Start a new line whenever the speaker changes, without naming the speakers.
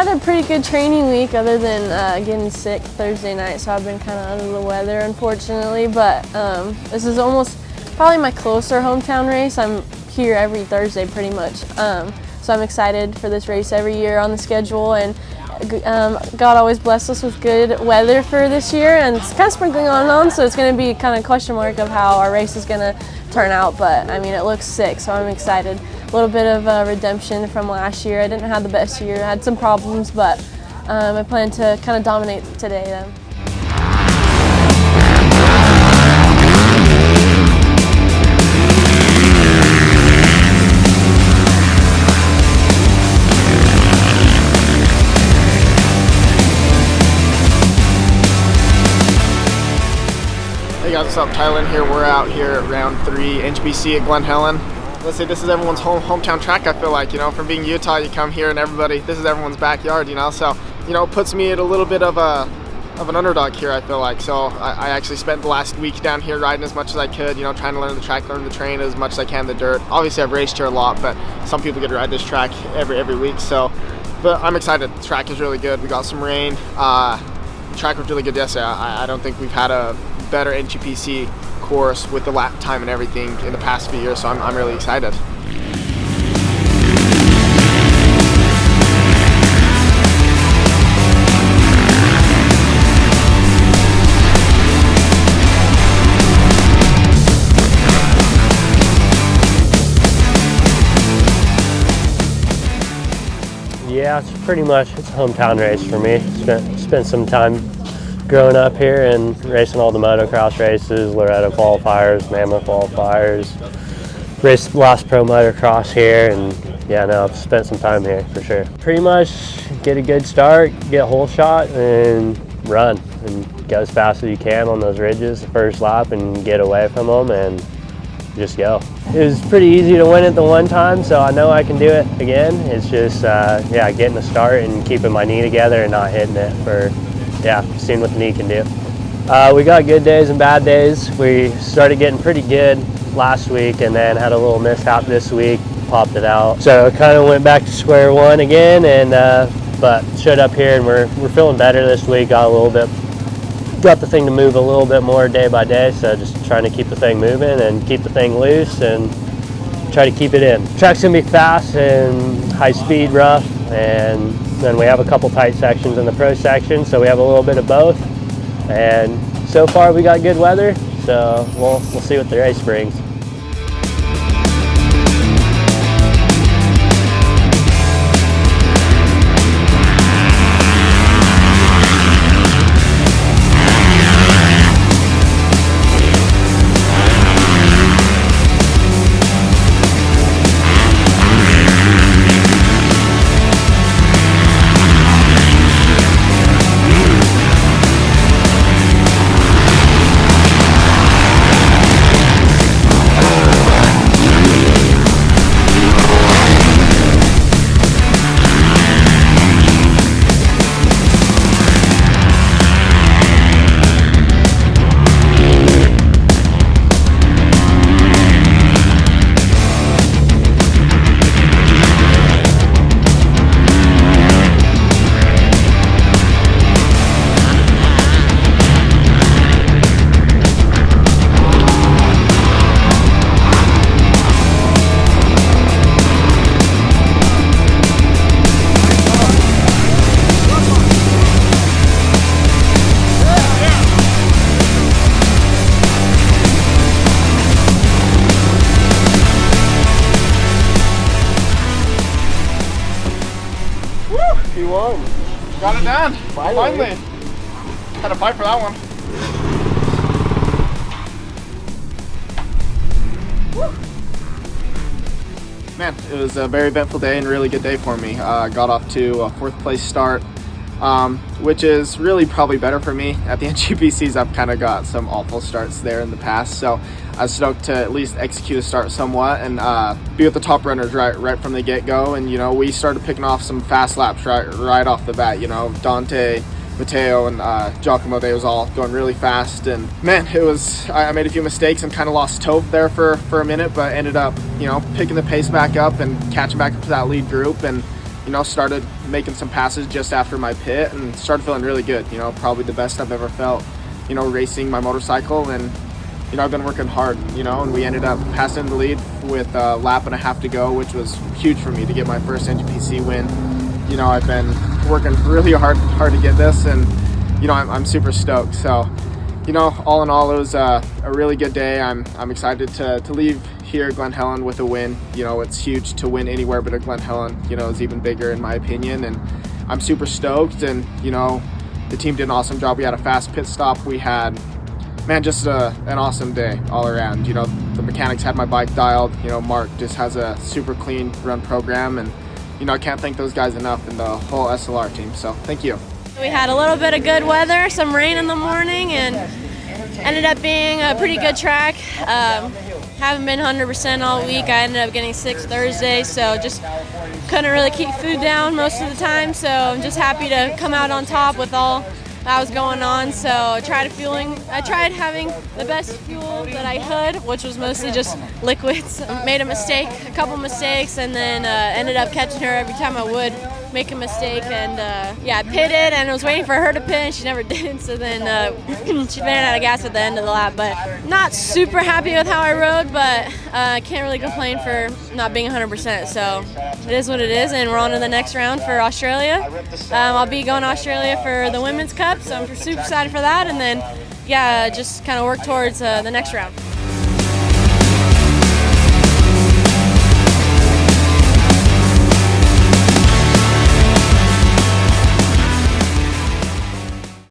had a pretty good training week other than getting sick Thursday night, so I've been kind of under the weather, unfortunately. But this is almost probably my closer hometown race. I'm here every Thursday pretty much. So I'm excited for this race every year on the schedule, and God always blessed us with good weather for this year, and it's kind of sprinkling on and on, so it's going to be kind of a question mark of how our race is going to turn out, but I mean, it looks sick, so I'm excited. A little bit of redemption from last year. I didn't have the best year, I had some problems, but I plan to kind of dominate today then.
Hey guys, what's up? Tyler here. We're out here at round 3 Ngpc at Glen Helen. Let's say this is everyone's hometown track. I feel like, from being Utah, you come here and this is everyone's backyard, so it puts me at a little bit of an underdog here, I feel like. So I actually spent the last week down here riding as much as I could, trying to learn the track, learn the terrain as much as I can, the dirt. Obviously I've raced here a lot, but some people get to ride this track every week, but I'm excited. The track is really good. We got some rain. The track was really good yesterday. I don't think we've had a better Ngpc course with the lap time and everything in the past few years, so I'm really excited.
Yeah, it's a hometown race for me. Spent some time growing up here and racing all the motocross races, Loretta qualifiers, Mammoth qualifiers, raced last pro motocross here, and yeah, no, I've spent some time here for sure. Pretty much get a good start, get a hole shot, and run, and go as fast as you can on those ridges the first lap and get away from them and just go. It was pretty easy to win it the one time, so I know I can do it again. It's just, getting the start and keeping my knee together and not hitting it seeing what the knee can do. We got good days and bad days. We started getting pretty good last week and then had a little mishap this week, popped it out. So kind of went back to square one again, and but showed up here and we're feeling better this week. Got the thing to move a little bit more day by day, so just trying to keep the thing moving and keep the thing loose and try to keep it in. Track's gonna be fast and high speed rough, and then we have a couple tight sections in the pro section, so we have a little bit of both. And so far we got good weather, so we'll see what the race brings.
You won. Got it done. Finally. Had to fight for that one. Woo. Man, it was a very eventful day and a really good day for me. Got off to a 4th place start, which is really probably better for me. At the Ngpcs, I've kind of got some awful starts there in the past, so I was stoked to at least execute a start somewhat and be with the top runners right from the get-go. And we started picking off some fast laps right off the bat. Dante, Mateo, and Giacomo, they was all going really fast, and man, I made a few mistakes and kind of lost toe there for a minute, but ended up picking the pace back up and catching back up to that lead group, and started making some passes just after my pit and started feeling really good. Probably the best I've ever felt, racing my motorcycle. And, I've been working hard, and we ended up passing the lead with a lap and a half to go, which was huge for me to get my first Ngpc win. I've been working really hard to get this, and, I'm super stoked. So, all in all, it was a really good day. I'm excited to leave here at Glen Helen with a win. It's huge to win anywhere, but at Glen Helen, is even bigger in my opinion. And I'm super stoked. And, the team did an awesome job. We had a fast pit stop. We had, just an awesome day all around. The mechanics had my bike dialed. Mark just has a super clean run program. And, I can't thank those guys enough and the whole SLR team. So thank you.
We had a little bit of good weather, some rain in the morning, and ended up being a pretty good track. Haven't been 100% all week. I ended up getting sick Thursday, so just couldn't really keep food down most of the time. So I'm just happy to come out on top with all that was going on. So I tried having the best fuel that I could, which was mostly just liquids. Made a couple mistakes, and then ended up catching her every time I would make a mistake. And I pitted, and I was waiting for her to pit, and she never did. So then she ran out of gas at the end of the lap. But not super happy with how I rode, but I can't really complain for not being 100%. So it is what it is, and we're on to the next round for Australia. I'll be going to Australia for the Women's Cup, so I'm super excited for that. And then, just kind of work towards the next round.